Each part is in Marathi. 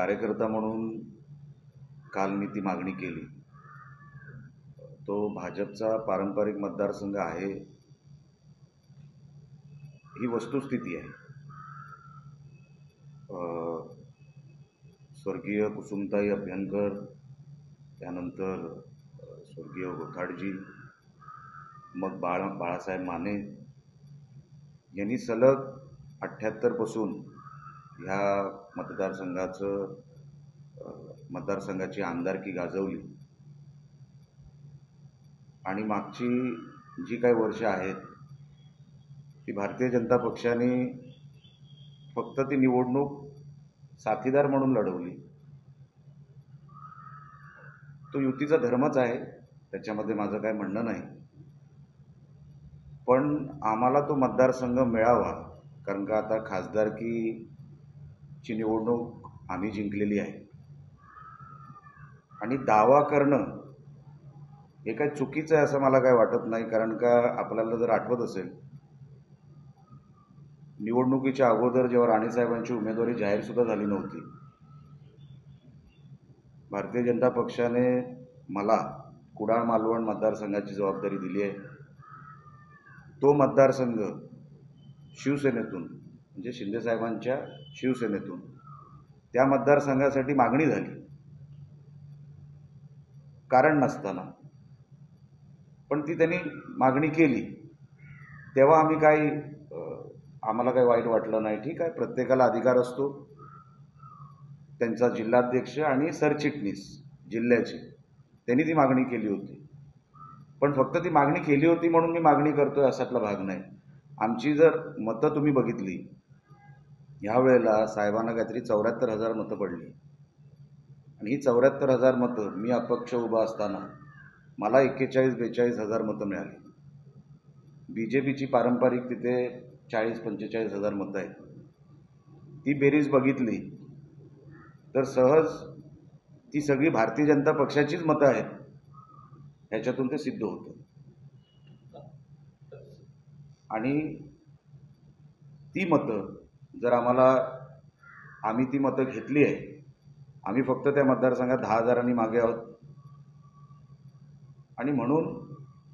कार्यकर्ता म्हणून काल मी ती मागणी केली। तो भाजपचा पारंपरिक मतदारसंघ आहे ही वस्तुस्थिती आहे। स्वर्गीय कुसुमताई अभ्यंकर, त्यानंतर स्वर्गीय गोथाडजी, मग बाळासाहेब माने यांनी सलग 78 पासून ह्या मतदारसंघाची आमदारकी गाजवली आणि मागची जी काही वर्ष आहेत ती भारतीय जनता पक्षाने फक्त ती निवडणूक साथीदार म्हणून लढवली। तो युतीचा धर्मच आहे, त्याच्यामध्ये माझं काय म्हणणं नाही, पण आम्हाला तो मतदारसंघ मिळावा, कारण का आता खासदारकीची निवडणूक आम्ही जिंकलेली आहे आणि दावा करणं हे काय चुकीचं आहे असं मला काय वाटत नाही। कारण का आपल्याला जर आठवत असेल, निवडणुकीच्या अगोदर जेव्हा राणेसाहेबांची उमेदवारी जाहीर सुद्धा झाली नव्हती, भारतीय जनता पक्षाने मला कुडाळ मालवण मतदारसंघाची जबाबदारी दिली आहे। तो मतदारसंघ शिवसेनेतून, म्हणजे शिंदेसाहेबांच्या शिवसेनेतून त्या मतदारसंघासाठी मागणी झाली, कारण नसताना, पण ती त्यांनी मागणी केली तेव्हा आम्हाला काही वाईट वाटलं नाही। ठीक आहे, प्रत्येकाला अधिकार असतो, त्यांचा जिल्हाध्यक्ष आणि सरचिटणीस जिल्ह्याचे त्यांनी ती मागणी केली होती, पण फक्त ती मागणी केली होती म्हणून मी मागणी करतोय असातला भाग नाही। आमची जर मतं तुम्ही बघितली, ह्या वेळेला साहेबांना काहीतरी 74,000 मतं पडली आणि ही 74,000 मतं मी अपक्ष उभा असताना मला 41-42,000 मतं मिळाली। बीजेपीची पारंपरिक तिथे 40-45,000 मतं आहेत। ती बेरीज बघितली तर सहज ती सगळी भारतीय जनता पक्षाचीच मतं आहेत ह्याच्यातून ते सिद्ध होतं। आणि ती मतं जर आम्ही ती मतं घेतली आहे, आम्ही फक्त त्या मतदारसंघात 10,000 मागे आहोत आणि म्हणून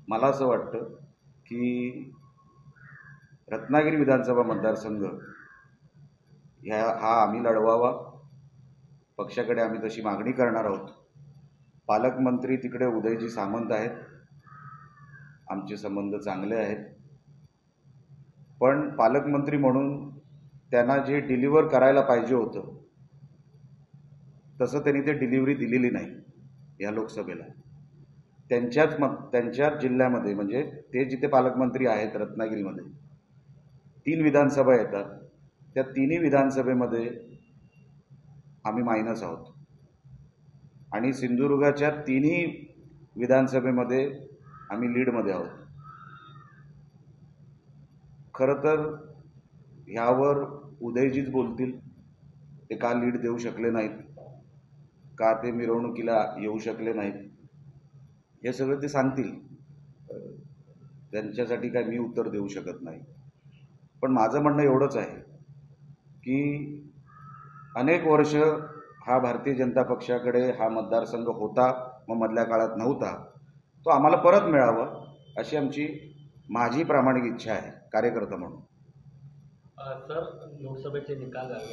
मला असं वाटतं की रत्नागिरी विधानसभा मतदारसंघ हा आम्ही लढवावा, पक्षाकडे आम्ही तशी मागणी करणार आहोत। पालकमंत्री तिकडे उदयजी सामंत आहेत, आमचे संबंध चांगले आहेत, पण पालकमंत्री म्हणून त्यांना जे डिलिव्हर करायला पाहिजे होतं तसं त्यांनी ते डिलिव्हरी दिलेली नाही या लोकसभेला। त्यांच्याच जिल्ह्यामध्ये, म्हणजे ते जिथे पालकमंत्री आहेत रत्नागिरीमध्ये 3 विधानसभा येतात, त्या 3ही विधानसभेमध्ये आम्ही मायनस आहोत आणि सिंधुदुर्गाच्या 3ही विधानसभेमध्ये आम्ही लीडमध्ये आहोत। खरं तर ह्यावर उदयजीच बोलतील, ते का लीड देऊ शकले नाहीत, का ते मिरवणुकीला येऊ शकले नाहीत, हे सगळं ते सांगतील। त्यांच्यासाठी काय मी उत्तर देऊ शकत नाही, पण माझं म्हणणं एवढंच आहे की अनेक वर्ष हा भारतीय जनता पक्षाकडे हा मतदारसंघ होता, मग मधल्या काळात नव्हता, तो आम्हाला परत मिळावा अशी माझी प्रामाणिक इच्छा आहे कार्यकर्ता म्हणून। सर, लोकसभेचे निकाल लागले।